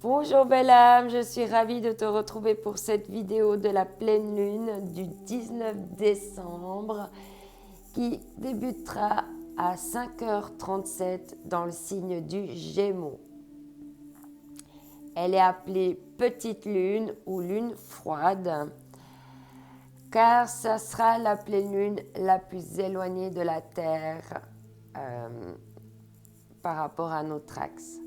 Bonjour belle âme, je suis ravie de te retrouver pour cette vidéo de la pleine lune du 19 décembre qui débutera à 5h37 dans le signe du Gémeaux. Elle est appelée petite lune ou lune froide car ça sera la pleine lune la plus éloignée de la Terre par rapport à notre axe.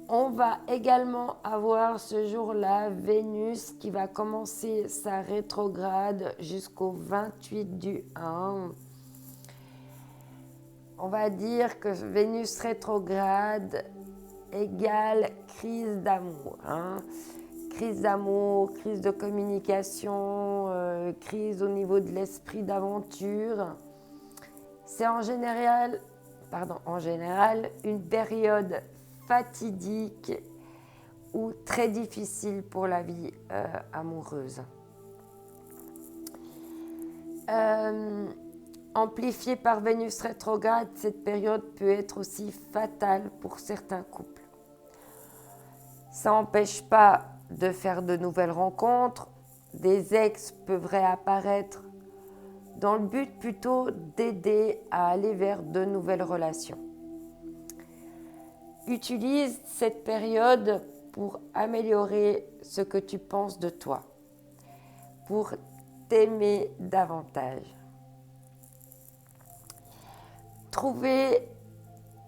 On va également avoir ce jour-là Vénus qui va commencer sa rétrograde jusqu'au 28 du 1. On va dire que Vénus rétrograde égale crise d'amour. Crise d'amour, crise de communication, crise au niveau de l'esprit d'aventure. C'est en général une période fatidique ou très difficile pour la vie amoureuse. Amplifiée par Vénus rétrograde, cette période peut être aussi fatale pour certains couples. Ça n'empêche pas de faire de nouvelles rencontres. Des ex peuvent réapparaître dans le but plutôt d'aider à aller vers de nouvelles relations. Utilise cette période pour améliorer ce que tu penses de toi, pour t'aimer davantage. Trouver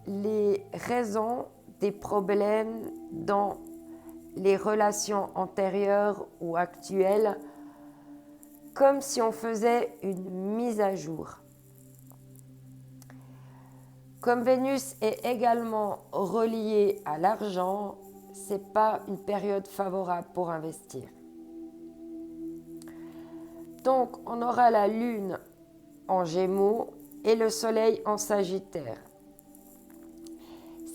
les raisons des problèmes dans les relations antérieures ou actuelles, comme si on faisait une mise à jour. Comme Vénus est également reliée à l'argent, ce n'est pas une période favorable pour investir. Donc, on aura la Lune en Gémeaux et le Soleil en Sagittaire.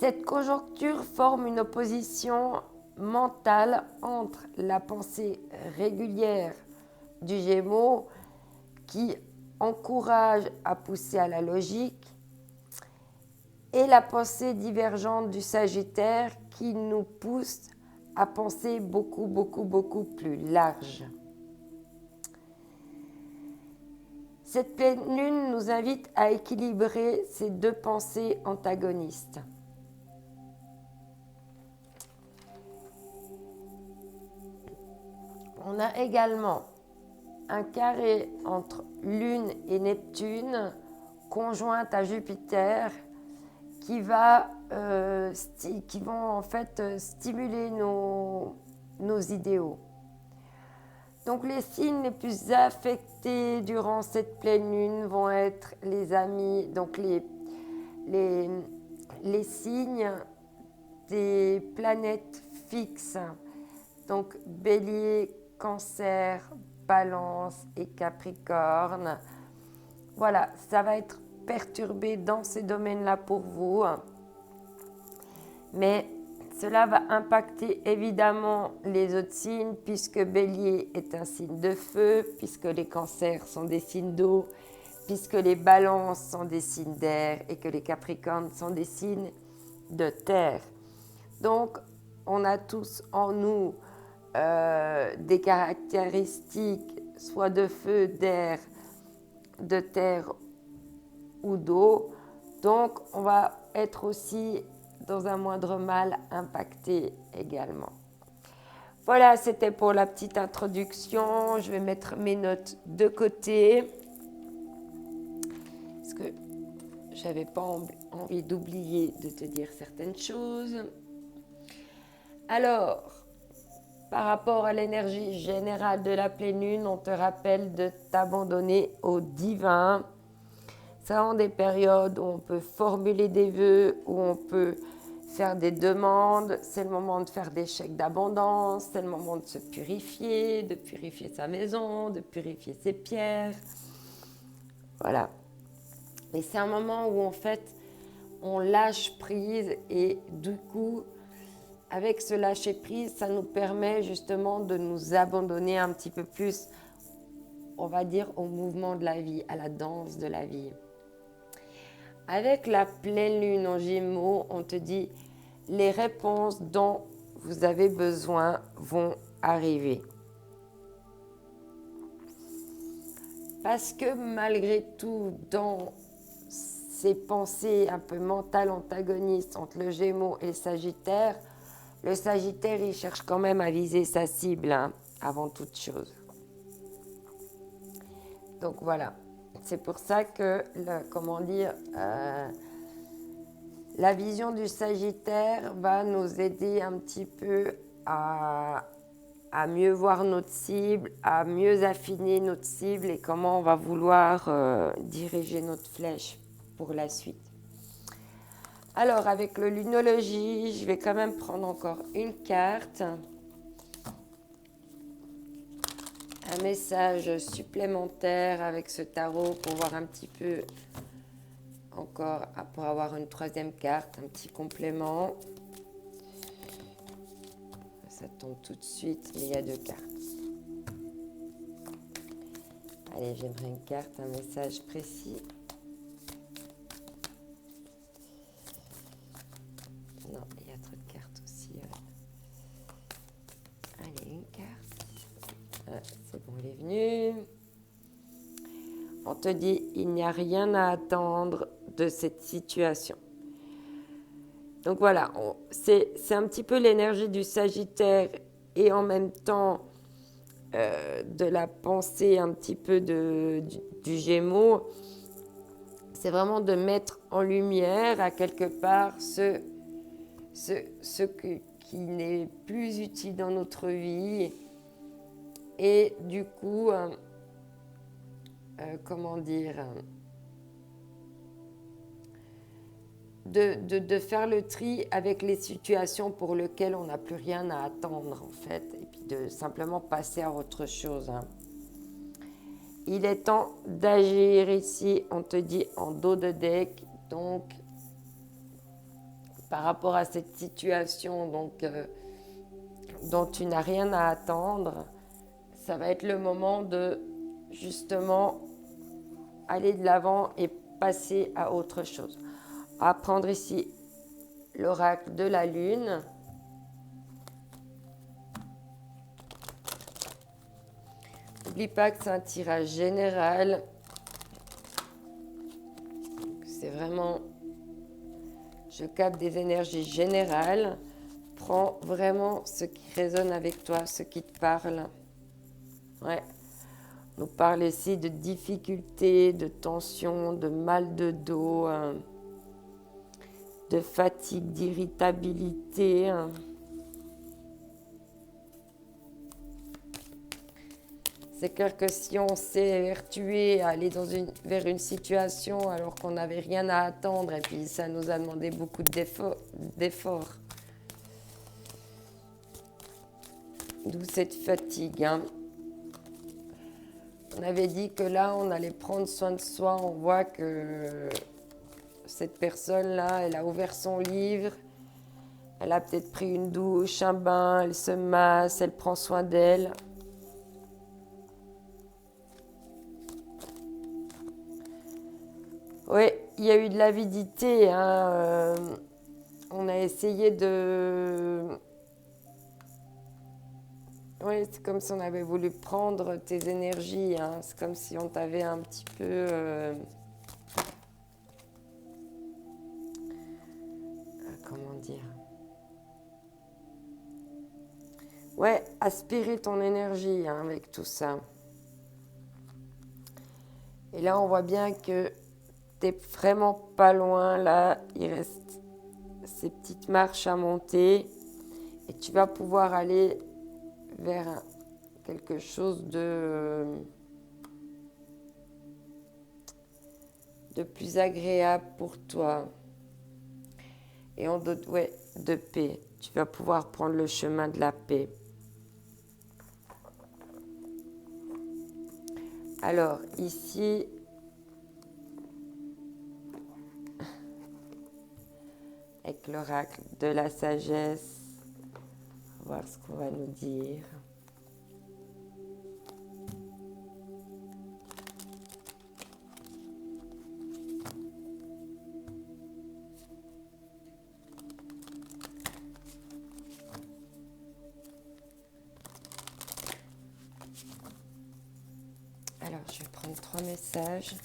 Cette conjoncture forme une opposition mentale entre la pensée régulière du Gémeaux qui encourage à pousser à la logique et la pensée divergente du Sagittaire qui nous pousse à penser beaucoup plus large. Cette pleine lune nous invite à équilibrer ces deux pensées antagonistes. On a également un carré entre Lune et Neptune, conjointe à Jupiter, qui vont en fait stimuler nos idéaux. Donc les signes les plus affectés durant cette pleine lune vont être les amis, donc les signes des planètes fixes, donc Bélier, Cancer, Balance et Capricorne. Voilà, ça va être perturbé dans ces domaines-là pour vous. Mais cela va impacter évidemment les autres signes puisque Bélier est un signe de feu, puisque les Cancers sont des signes d'eau, puisque les Balances sont des signes d'air et que les Capricornes sont des signes de terre. Donc, on a tous en nous des caractéristiques soit de feu, d'air, de terre ou d'eau. Donc, on va être aussi dans un moindre mal impacté également. Voilà, c'était pour la petite introduction. Je vais mettre mes notes de côté parce que j'avais pas envie d'oublier de te dire certaines choses. Alors, par rapport à l'énergie générale de la pleine lune, on te rappelle de t'abandonner au divin. C'est vraiment des périodes où on peut formuler des vœux, où on peut faire des demandes. C'est le moment de faire des chèques d'abondance, c'est le moment de se purifier, de purifier sa maison, de purifier ses pierres. Voilà. Et c'est un moment où en fait, on lâche prise et du coup, avec ce lâcher prise, ça nous permet justement de nous abandonner un petit peu plus, on va dire, au mouvement de la vie, à la danse de la vie. Avec la pleine lune en Gémeaux, on te dit les réponses dont vous avez besoin vont arriver. Parce que malgré tout, dans ces pensées un peu mentales antagonistes entre le Gémeaux et le Sagittaire, il cherche quand même à viser sa cible, hein, avant toute chose. Donc voilà, c'est pour ça que, la vision du Sagittaire va nous aider un petit peu à mieux voir notre cible, à mieux affiner notre cible et comment on va vouloir diriger notre flèche pour la suite. Alors, avec le lunologie, je vais quand même prendre encore une carte. Un message supplémentaire avec ce tarot pour voir un petit peu encore, pour avoir une troisième carte, un petit complément. Ça tombe tout de suite, mais il y a deux cartes. Allez, j'aimerais une carte, un message précis. Non, il y a trop de cartes aussi. Allez, une carte. C'est bon, elle est venue. On te dit, il n'y a rien à attendre de cette situation. Donc voilà, c'est un petit peu l'énergie du Sagittaire et en même temps de la pensée un petit peu du Gémeaux. C'est vraiment de mettre en lumière à quelque part ce qui n'est plus utile dans notre vie. Et du coup, de faire le tri avec les situations pour lesquelles on n'a plus rien à attendre en fait, et puis de simplement passer à autre chose. Il est temps d'agir ici, on te dit en dos de deck, donc par rapport à cette situation dont tu n'as rien à attendre, ça va être le moment de justement aller de l'avant et passer à autre chose. On va prendre ici l'oracle de la lune. N'oublie pas que c'est un tirage général. C'est vraiment, je capte des énergies générales. Prends vraiment ce qui résonne avec toi, ce qui te parle. Ouais. On nous parle ici de difficultés, de tensions, de mal de dos, de fatigue, d'irritabilité. C'est clair que si on s'est évertué à aller vers une situation alors qu'on n'avait rien à attendre et puis ça nous a demandé beaucoup d'efforts. D'où cette fatigue. On avait dit que là, on allait prendre soin de soi. On voit que cette personne-là, elle a ouvert son livre. Elle a peut-être pris une douche, un bain, elle se masse, elle prend soin d'elle. Oui, il y a eu de l'avidité. On a essayé de... Oui, c'est comme si on avait voulu prendre tes énergies. C'est comme si on t'avait un petit peu... Comment dire? Ouais, aspirer ton énergie avec tout ça. Et là, on voit bien que t'es vraiment pas loin. Là, il reste ces petites marches à monter. Et tu vas pouvoir aller vers quelque chose de plus agréable pour toi. Et de paix. Tu vas pouvoir prendre le chemin de la paix. Alors, ici, avec l'oracle de la sagesse, on va voir ce qu'on va nous dire. 3 messages.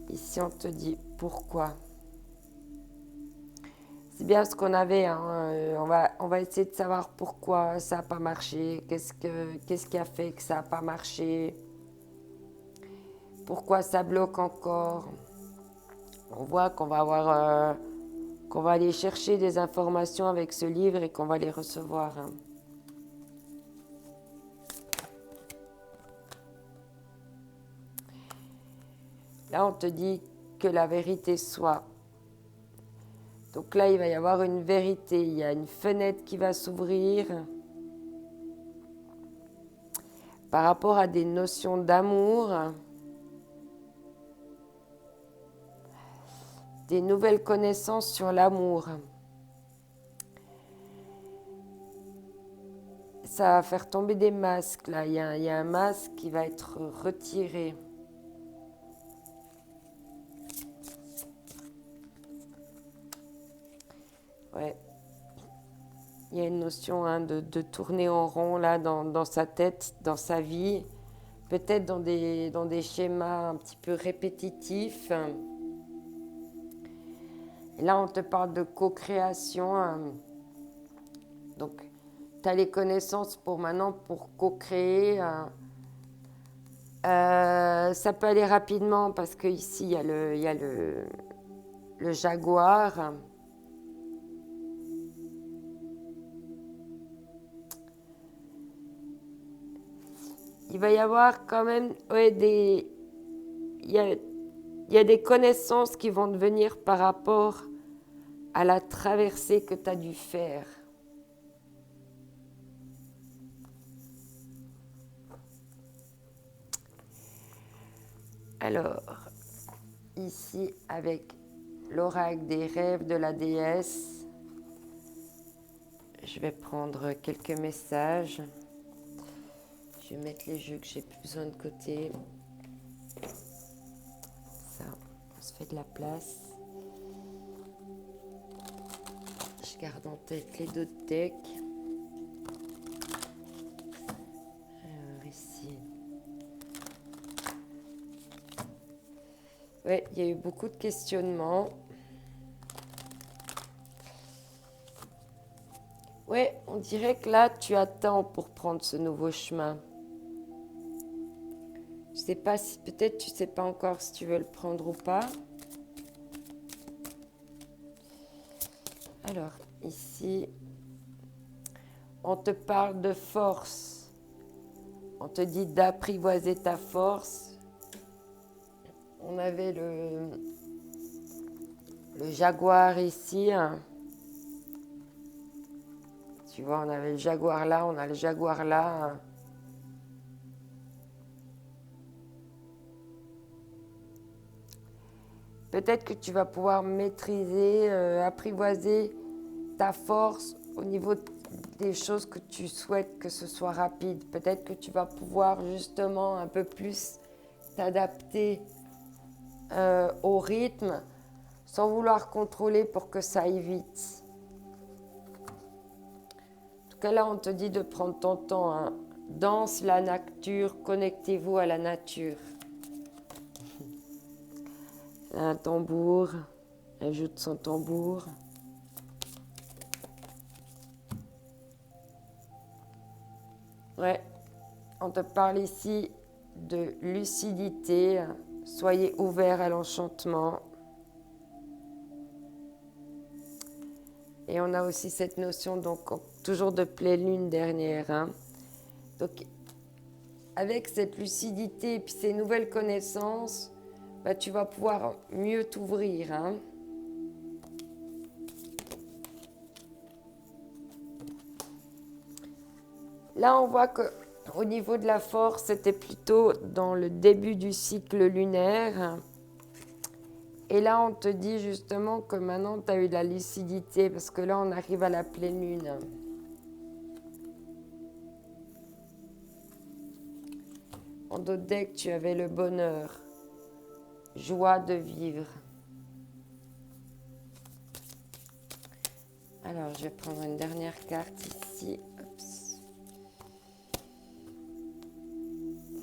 Ici, on te dit pourquoi. C'est bien ce qu'on avait. Hein. On va essayer de savoir pourquoi ça n'a pas marché. Qu'est-ce qui a fait que ça n'a pas marché? Pourquoi ça bloque encore? On voit qu'on va aller chercher des informations avec ce livre et qu'on va les recevoir. Hein. Là, on te dit que la vérité soit. Donc là, il va y avoir une vérité. Il y a une fenêtre qui va s'ouvrir par rapport à des notions d'amour, des nouvelles connaissances sur l'amour. Ça va faire tomber des masques. Là, il y a un masque qui va être retiré. Ouais. Il y a une notion de tourner en rond là dans sa tête, dans sa vie, peut-être dans des schémas un petit peu répétitifs. Et là, on te parle de co-création. Donc, tu as les connaissances pour maintenant pour co-créer. Ça peut aller rapidement parce qu'ici, il y a le jaguar. Il va y avoir quand même il y a des connaissances qui vont devenir par rapport à la traversée que tu as dû faire. Alors, ici, avec l'oracle des rêves de la déesse, je vais prendre quelques messages. Je vais mettre les jeux que j'ai plus besoin de côté. Ça, on se fait de la place. Je garde en tête les deux decks. Alors ici. Ouais, il y a eu beaucoup de questionnements. Ouais, on dirait que là, tu attends pour prendre ce nouveau chemin. Je sais pas si, peut-être tu sais pas encore si tu veux le prendre ou pas. Alors, ici, on te parle de force. On te dit d'apprivoiser ta force. On avait le jaguar ici. Tu vois, on avait le jaguar là, on a le jaguar là. Peut-être que tu vas pouvoir maîtriser, apprivoiser ta force au niveau des choses que tu souhaites que ce soit rapide. Peut-être que tu vas pouvoir justement un peu plus t'adapter au rythme sans vouloir contrôler pour que ça aille vite. En tout cas, là, on te dit de prendre ton temps. Hein. Danse la nature, connectez-vous à la nature. Un tambour, ajoute son tambour. Ouais, on te parle ici de lucidité. Soyez ouverts à l'enchantement. Et on a aussi cette notion, donc, toujours de pleine lune dernière. Hein. Donc, avec cette lucidité et puis ces nouvelles connaissances, bah, tu vas pouvoir mieux t'ouvrir. Hein. Là, on voit qu'au niveau de la force, c'était plutôt dans le début du cycle lunaire. Et là, on te dit justement que maintenant, tu as eu de la lucidité parce que là, on arrive à la pleine lune. En d'autres decks, tu avais le bonheur, joie de vivre. Alors, je vais prendre une dernière carte ici. Hop.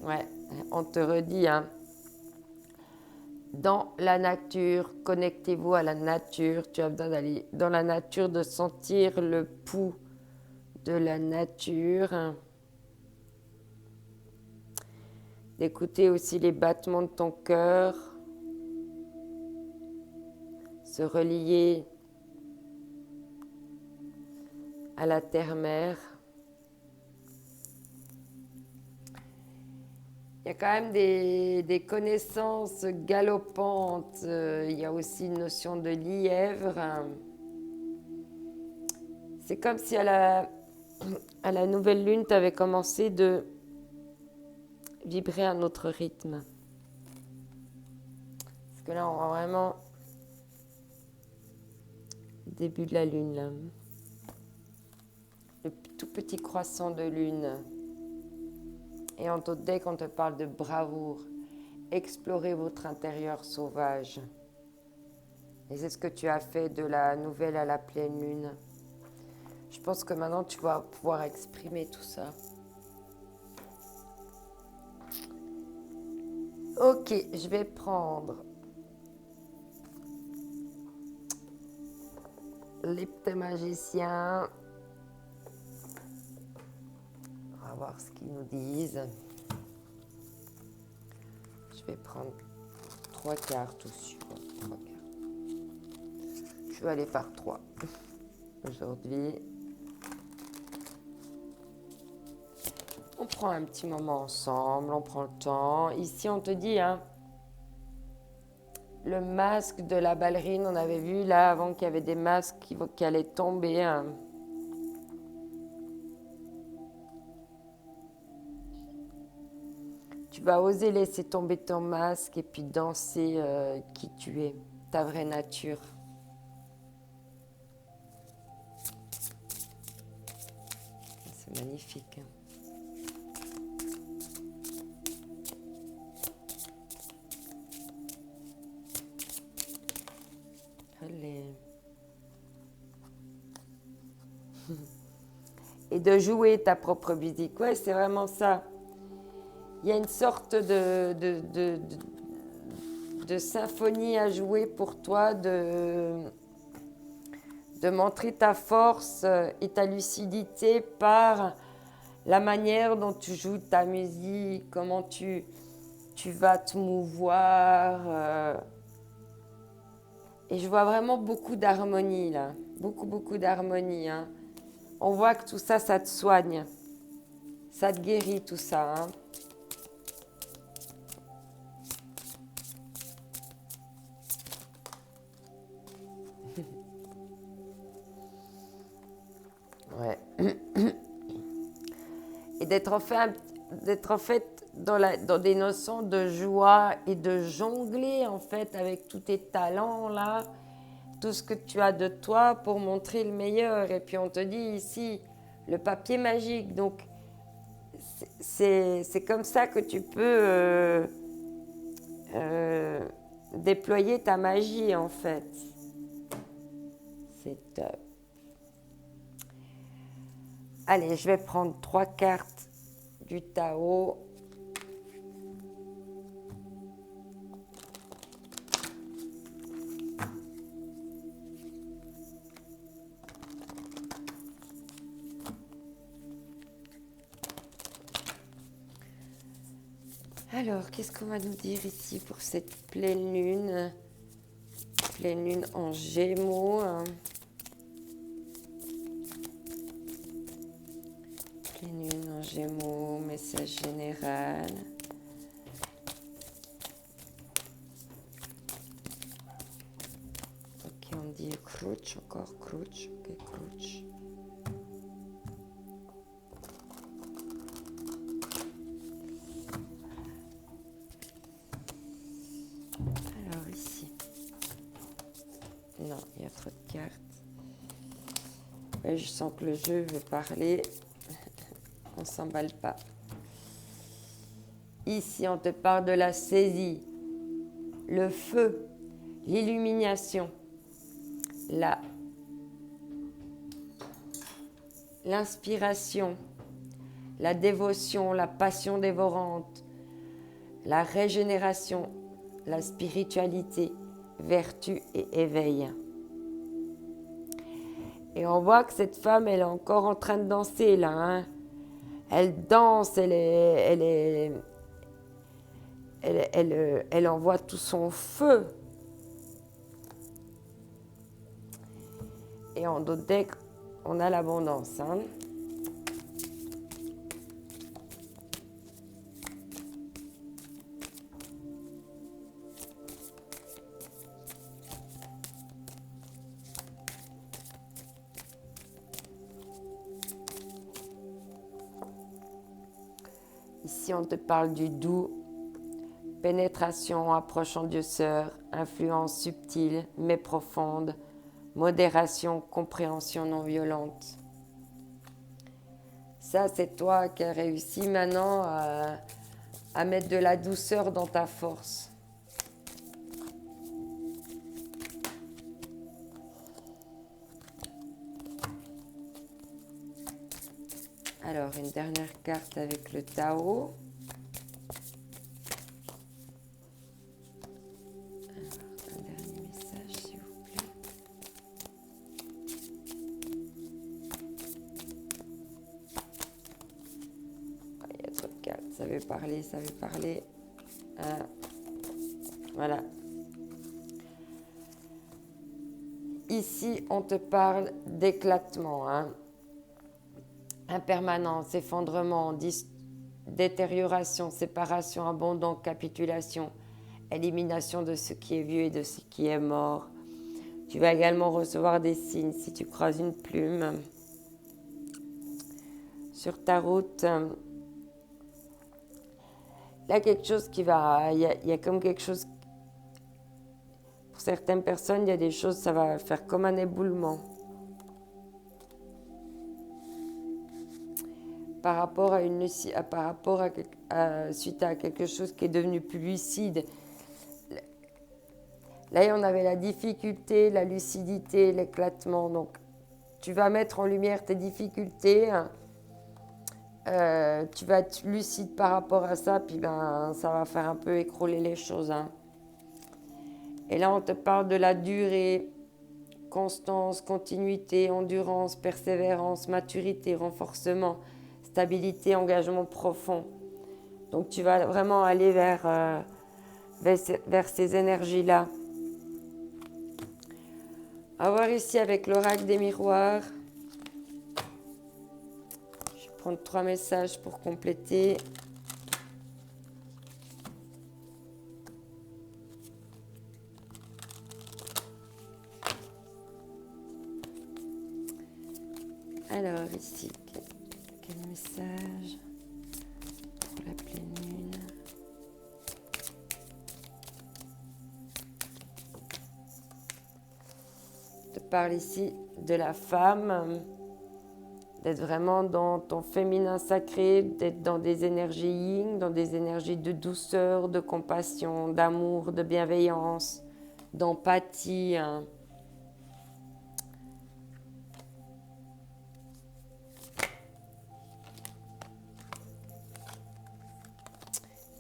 Ouais, on te redit, hein. Dans la nature, connectez-vous à la nature. Tu as besoin d'aller dans la nature, de sentir le pouls de la nature. D'écouter aussi les battements de ton cœur. Se relier à la terre-mère. Il y a quand même des connaissances galopantes. Il y a aussi une notion de lièvre. C'est comme si à la nouvelle lune, tu avais commencé de vibrer un autre rythme. Parce que là, on voit vraiment le début de la lune. Là. Le tout petit croissant de lune. Et en d'autres decks, on te parle de bravoure. Explorez votre intérieur sauvage. Et c'est ce que tu as fait de la nouvelle à la pleine lune. Je pense que maintenant, tu vas pouvoir exprimer tout ça. Ok, je vais prendre l'heptamagicien. On va voir ce qu'ils nous disent. Je vais prendre 3 cartes aussi. 3 cartes. Je vais aller par 3 aujourd'hui. On prend un petit moment ensemble, on prend le temps. Ici, on te dit, hein, le masque de la ballerine, on avait vu là avant qu'il y avait des masques qui allaient tomber. Hein. Tu vas oser laisser tomber ton masque et puis danser qui tu es, ta vraie nature. C'est magnifique. Hein. Allez. Et de jouer ta propre musique. Ouais, c'est vraiment ça. Il y a une sorte de symphonie à jouer pour toi, de montrer ta force et ta lucidité par la manière dont tu joues ta musique, comment tu vas te mouvoir. Et je vois vraiment beaucoup d'harmonie là, beaucoup d'harmonie. Hein. On voit que tout ça, ça te soigne, ça te guérit tout ça. Hein. Ouais. Et d'être en fait dans des notions de joie et de jongler en fait avec tous tes talents là, tout ce que tu as de toi pour montrer le meilleur. Et puis on te dit ici le papier magique, donc c'est comme ça que tu peux déployer ta magie en fait. C'est top. Allez, je vais prendre 3 cartes du Tao. Alors, qu'est-ce qu'on va nous dire ici pour cette pleine lune? Pleine lune en Gémeaux. Hein. Pleine lune en Gémeaux, message général. Ok, on dit crouch, encore crouch. Ok, crouch. Alors ici. Non, il y a trop de cartes. Ouais, je sens que le jeu veut parler. On ne s'emballe pas. Ici, on te parle de la saisie, le feu, l'illumination, l'inspiration, la dévotion, la passion dévorante, la régénération, la spiritualité, vertu et éveil. Et on voit que cette femme, elle est encore en train de danser là. Hein. Elle danse, elle envoie tout son feu. Et en d'autres decks, on a l'abondance. Hein. Ici, on te parle du doux, pénétration, approche en Dieu-sœur, influence subtile mais profonde, modération, compréhension non violente. Ça, c'est toi qui as réussi maintenant à mettre de la douceur dans ta force. Alors, une dernière carte avec le Tao. Alors, un dernier message, s'il vous plaît. Il y a trop de cartes. Ça veut parler, ça veut parler. Voilà. Ici, on te parle d'éclatement. Hein. Impermanence, effondrement, détérioration, séparation, abandon, capitulation, élimination de ce qui est vieux et de ce qui est mort. Tu vas également recevoir des signes si tu croises une plume. Sur ta route, il y a quelque chose qui va... Il y a comme quelque chose... Pour certaines personnes, il y a des choses, ça va faire comme un éboulement. Par rapport à suite à quelque chose qui est devenu plus lucide. Là, on avait la difficulté, la lucidité, l'éclatement. Donc, tu vas mettre en lumière tes difficultés. Tu vas être lucide par rapport à ça, puis ça va faire un peu écrouler les choses. Hein. Et là, on te parle de la durée, constance, continuité, endurance, persévérance, maturité, renforcement, stabilité, engagement profond. Donc, tu vas vraiment aller vers ces énergies-là. On va voir ici avec l'oracle des miroirs. Je vais prendre 3 messages pour compléter. Alors ici, quel message pour la pleine lune? Je te parle ici de la femme, d'être vraiment dans ton féminin sacré, d'être dans des énergies yin, dans des énergies de douceur, de compassion, d'amour, de bienveillance, d'empathie. Hein.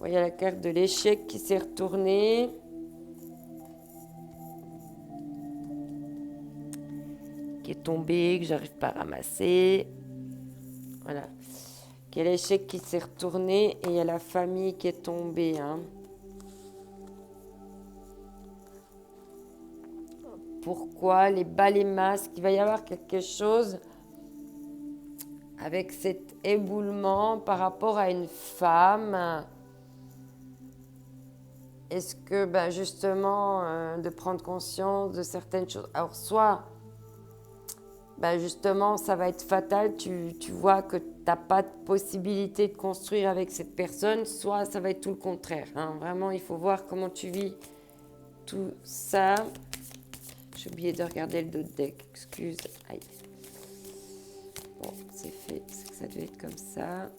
Il y a la carte de l'échec qui s'est retournée. Qui est tombée, que j'arrive pas à ramasser. Voilà. Il y a l'échec qui s'est retourné et il y a la famille qui est tombée. Hein. Pourquoi les bas, les masques? Il va y avoir quelque chose avec cet éboulement par rapport à une femme. Est-ce que justement de prendre conscience de certaines choses, alors soit justement ça va être fatal, tu vois que tu n'as pas de possibilité de construire avec cette personne, soit ça va être tout le contraire. Hein. Vraiment, il faut voir comment tu vis tout ça. J'ai oublié de regarder le dos de deck, excuse. Aïe. Bon, c'est fait, c'est que ça devait être comme ça.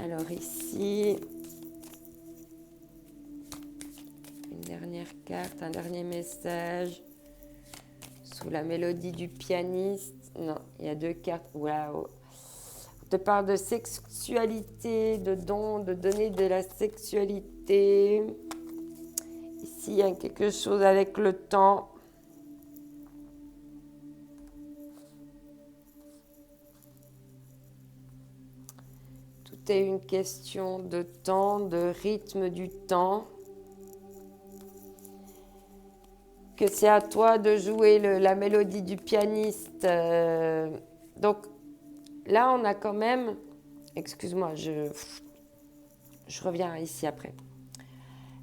Alors ici... Une dernière carte, un dernier message. Sous la mélodie du pianiste. Non, il y a 2 cartes. Waouh. te parle de sexualité, de don, de donner de la sexualité. Ici, il y a quelque chose avec le temps. Tout est une question de temps, de rythme du temps. Que c'est à toi de jouer la mélodie du pianiste. Donc là, on a quand même... Excuse-moi, je reviens ici après.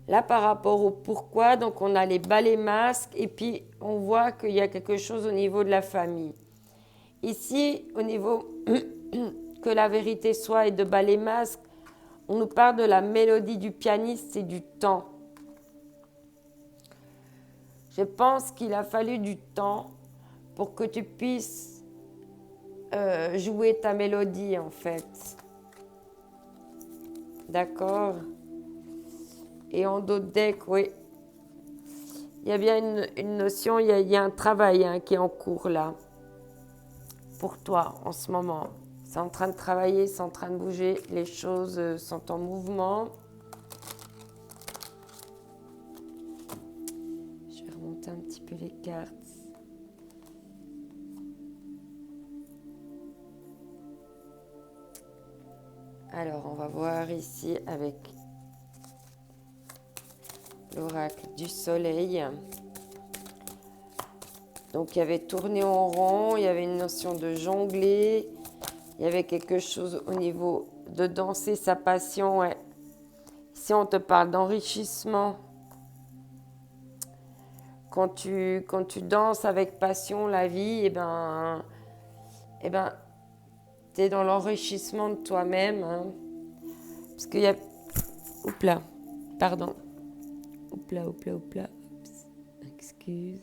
Là, par rapport au pourquoi, donc on a les balais masques et puis on voit qu'il y a quelque chose au niveau de la famille. Ici, au niveau que la vérité soit et de balais masques, on nous parle de la mélodie du pianiste et du temps. Je pense qu'il a fallu du temps pour que tu puisses jouer ta mélodie, en fait. D'accord? Et en d'autres decks, oui. Il y a bien une notion, il y a un travail qui est en cours là. Pour toi, en ce moment. C'est en train de travailler, c'est en train de bouger. Les choses sont en mouvement. Je vais remonter un petit peu les cartes. Alors, on va voir ici avec l'oracle du soleil. Donc, il y avait tourné en rond, il y avait une notion de jongler, il y avait quelque chose au niveau de danser sa passion. Ouais. Ici, on te parle d'enrichissement. Quand tu danses avec passion la vie, eh ben, tu es dans l'enrichissement de toi-même. Parce qu'il y a... Oups là, pardon. Oups là. Oups. Excuse.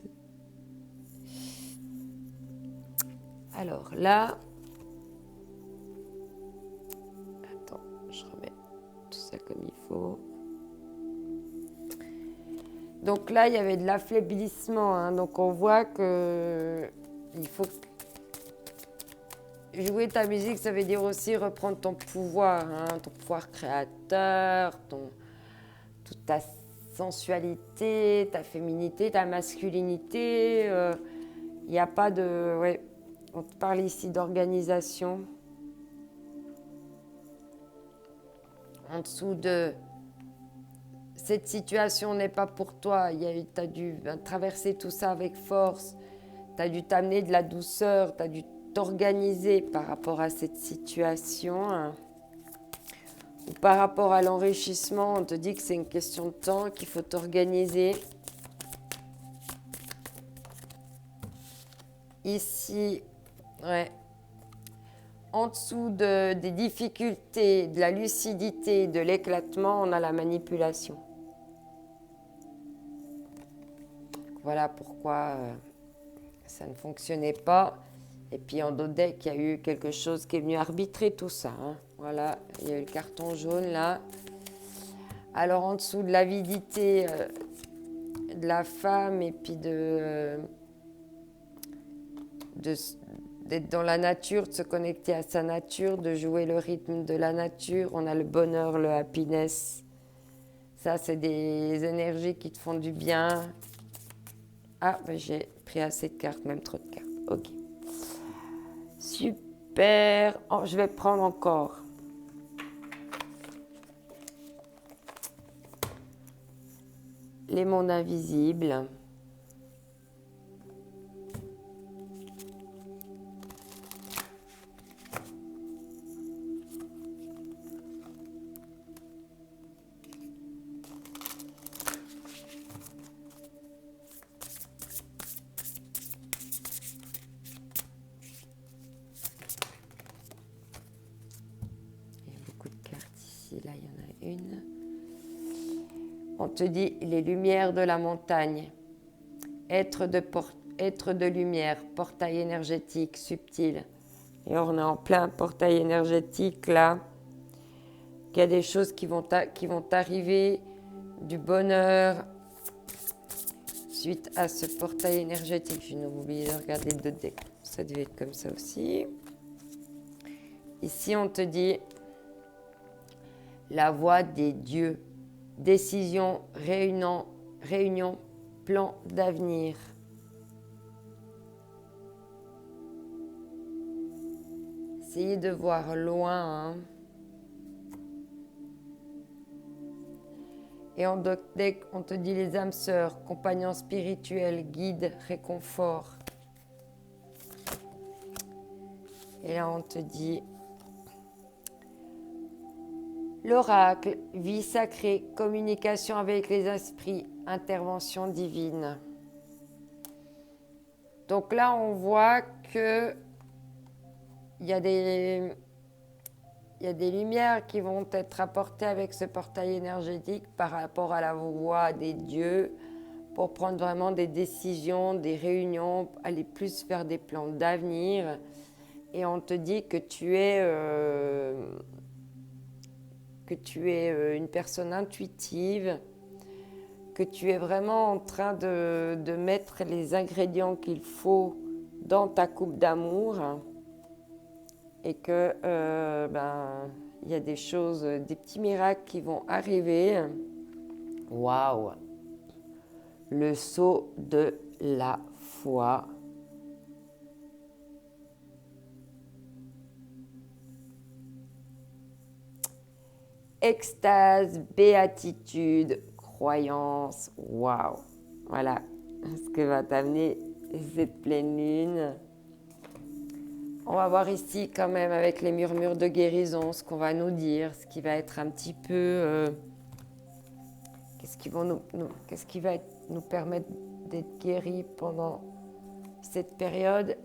Alors là... Attends, je remets tout ça comme il faut. Donc là, il y avait de l'affaiblissement. Donc on voit que il faut jouer ta musique, ça veut dire aussi reprendre ton pouvoir, ton pouvoir créateur, toute ta sensualité, ta féminité, ta masculinité. Il n'y a pas de... Ouais, on te parle ici d'organisation. En dessous de... Cette situation n'est pas pour toi. Tu as dû traverser tout ça avec force. Tu as dû t'amener de la douceur. Tu as dû t'organiser par rapport à cette situation. Ou par rapport à l'enrichissement, on te dit que c'est une question de temps, qu'il faut t'organiser. Ici, ouais. En dessous des difficultés, de la lucidité, de l'éclatement, on a la manipulation. Voilà pourquoi ça ne fonctionnait pas. Et puis en d'autres decks, il y a eu quelque chose qui est venu arbitrer tout ça. Voilà, il y a eu le carton jaune là. Alors en dessous de l'avidité de la femme et puis d'être dans la nature, de se connecter à sa nature, de jouer le rythme de la nature. On a le bonheur, le happiness. Ça, c'est des énergies qui te font du bien. Ah, ben j'ai pris assez de cartes, même trop de cartes. Ok. Super. Oh, je vais prendre encore. Les mondes invisibles. Là, il y en a une. On te dit les lumières de la montagne. Être de lumière, portail énergétique, subtil. Et on est en plein portail énergétique là. Il y a des choses qui vont t'arriver, du bonheur, suite à ce portail énergétique. Je n'ai oublié de regarder d'autres decks. Ça devait être comme ça aussi. Ici, on te dit la voix des dieux. Décision, réunion, plan d'avenir. Essayez de voir loin. Hein. Et on te dit les âmes sœurs, compagnons spirituels, guides, réconfort. Et là, on te dit l'oracle, vie sacrée, communication avec les esprits, intervention divine. Donc là, on voit que il y a des lumières qui vont être apportées avec ce portail énergétique par rapport à la voix des dieux pour prendre vraiment des décisions, des réunions, aller plus vers des plans d'avenir. Et on te dit que tu es une personne intuitive, que tu es vraiment en train de mettre les ingrédients qu'il faut dans ta coupe d'amour et que il y a des choses, des petits miracles qui vont arriver. Waouh! Le sceau de la foi. Extase, béatitude, croyance, waouh! Voilà ce que va t'amener cette pleine lune. On va voir ici quand même avec les murmures de guérison ce qu'on va nous dire, ce qui va être un petit peu... qu'est-ce qui va nous permettre d'être guéris pendant cette période.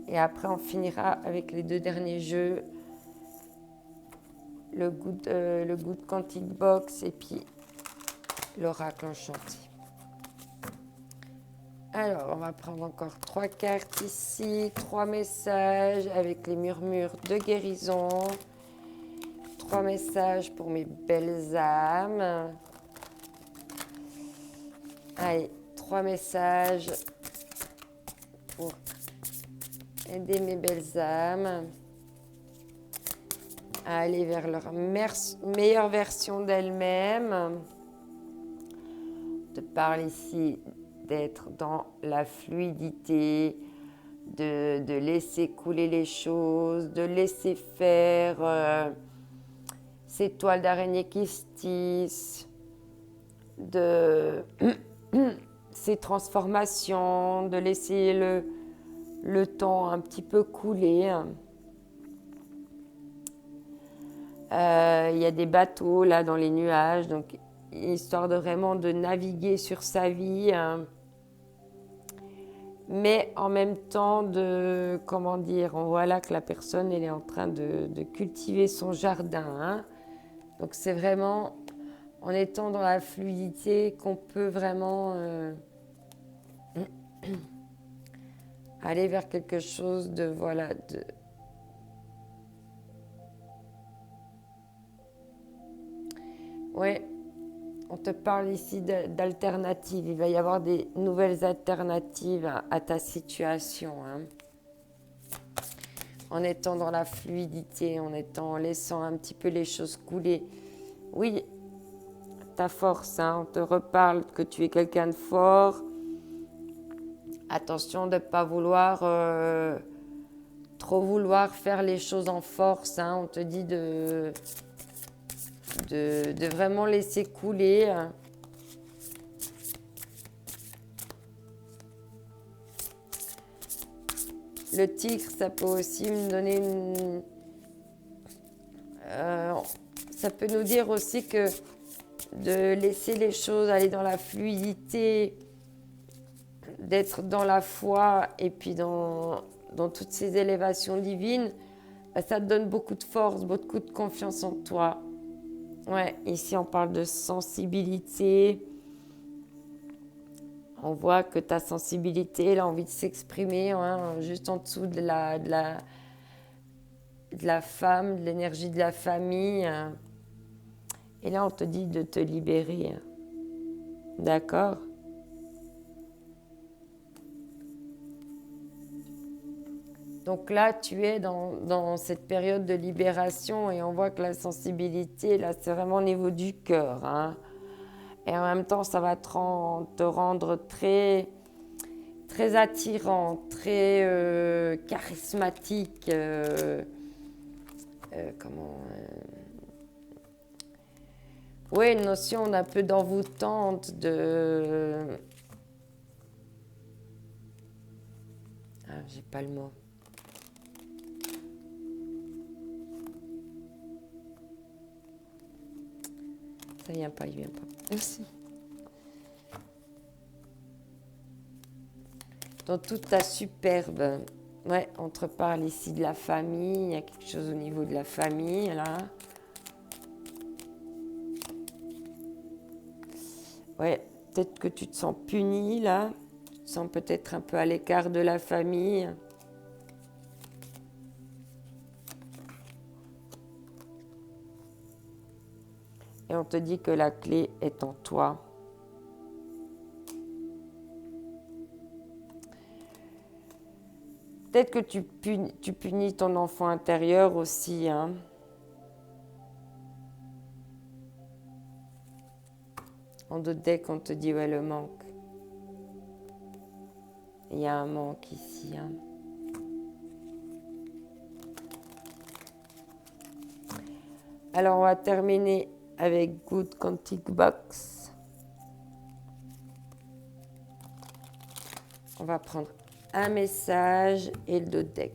Et après, on finira avec les 2 derniers jeux. Le Good Quantic Box et puis l'oracle enchanté. Alors, on va prendre encore 3 cartes ici, 3 messages avec les murmures de guérison, 3 messages pour mes belles âmes. Allez, 3 messages pour aider mes belles âmes à aller vers leur meilleure version d'elles-mêmes. On te parle ici d'être dans la fluidité, de laisser couler les choses, de laisser faire ces toiles d'araignée qui se tissent, de ces transformations, de laisser le temps un petit peu couler. Il y a des bateaux là dans les nuages, donc histoire de vraiment de naviguer sur sa vie, mais en même temps on voit là que la personne elle est en train de cultiver son jardin, hein. Donc c'est vraiment en étant dans la fluidité qu'on peut vraiment aller vers quelque chose de ouais, on te parle ici d'alternatives. Il va y avoir des nouvelles alternatives à ta situation, hein. En étant dans la fluidité, en laissant un petit peu les choses couler. Oui, ta force, hein, on te reparle que tu es quelqu'un de fort. Attention de ne pas trop vouloir faire les choses en force, hein. On te dit de vraiment laisser couler. Le tigre, ça peut aussi me donner ça peut nous dire aussi que de laisser les choses aller dans la fluidité, d'être dans la foi et puis dans toutes ces élévations divines, ça te donne beaucoup de force, beaucoup de confiance en toi. Ouais, ici on parle de sensibilité. On voit que ta sensibilité, elle a envie de s'exprimer, hein, juste en dessous de la femme, de l'énergie de la famille. Et là, on te dit de te libérer. D'accord ? Donc là, tu es dans cette période de libération et on voit que la sensibilité, là, c'est vraiment au niveau du cœur, hein. Et en même temps, ça va te rendre très, très attirant, très charismatique. Oui, une notion d'un peu d'envoûtante, j'ai pas le mot. Ça vient pas, il vient pas. Merci. Dans toute ta superbe. Ouais, on te parle ici de la famille. Il y a quelque chose au niveau de la famille, là. Ouais, peut-être que tu te sens puni, là. Tu te sens peut-être un peu à l'écart de la famille. Et on te dit que la clé est en toi. Peut-être que tu punis ton enfant intérieur aussi, hein. En deux decks, on te dit, ouais, le manque. Il y a un manque ici, hein. Alors, on va terminer avec Good Quantic Box. On va prendre un message et le deck.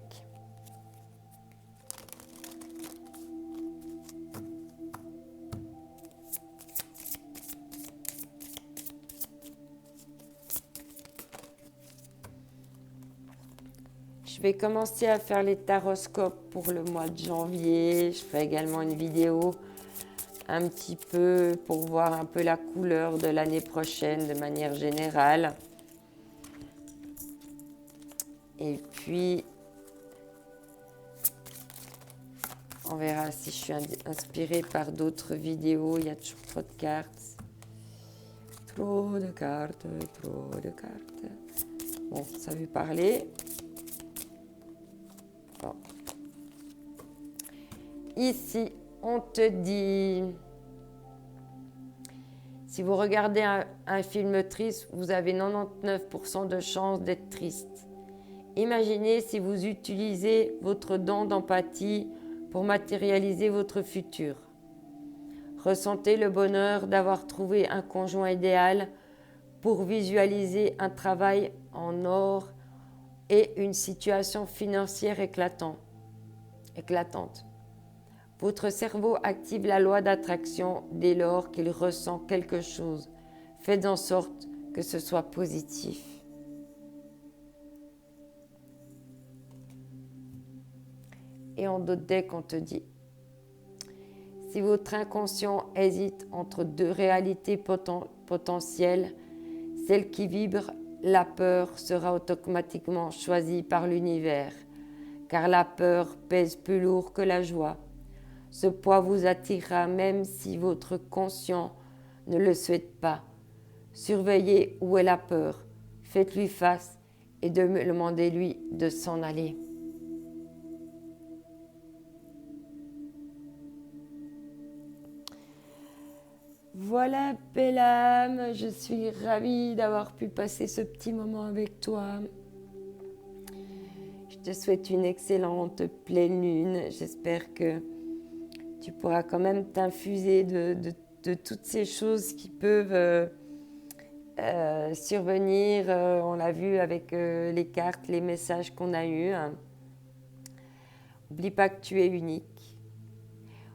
Je vais commencer à faire les taroscopes pour le mois de janvier. Je ferai également une vidéo un petit peu pour voir un peu la couleur de l'année prochaine de manière générale. Et puis, on verra si je suis inspirée par d'autres vidéos. Il y a toujours trop de cartes. Trop de cartes, trop de cartes. Bon, ça veut parler. Bon. Ici, on te dit, si vous regardez un film triste, vous avez 99% de chances d'être triste. Imaginez si vous utilisez votre don d'empathie pour matérialiser votre futur. Ressentez le bonheur d'avoir trouvé un conjoint idéal pour visualiser un travail en or et une situation financière éclatante. Votre cerveau active la loi d'attraction dès lors qu'il ressent quelque chose. Faites en sorte que ce soit positif. Et en d'autres decks, on te dit, si votre inconscient hésite entre deux réalités potentielles, celle qui vibre la peur sera automatiquement choisie par l'univers, car la peur pèse plus lourd que la joie. Ce poids vous attirera même si votre conscient ne le souhaite pas. Surveillez où est la peur, faites-lui face et demandez-lui de s'en aller. Voilà, belle âme, je suis ravie d'avoir pu passer ce petit moment avec toi. Je te souhaite une excellente pleine lune. J'espère que tu pourras quand même t'infuser de toutes ces choses qui peuvent survenir. On l'a vu avec les cartes, les messages qu'on a eus. N'oublie pas que tu es unique.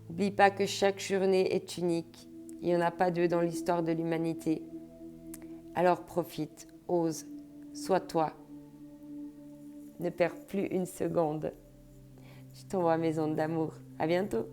N'oublie pas que chaque journée est unique. Il n'y en a pas deux dans l'histoire de l'humanité. Alors profite, ose, sois toi. Ne perds plus une seconde. Je t'envoie mes ondes d'amour. À bientôt.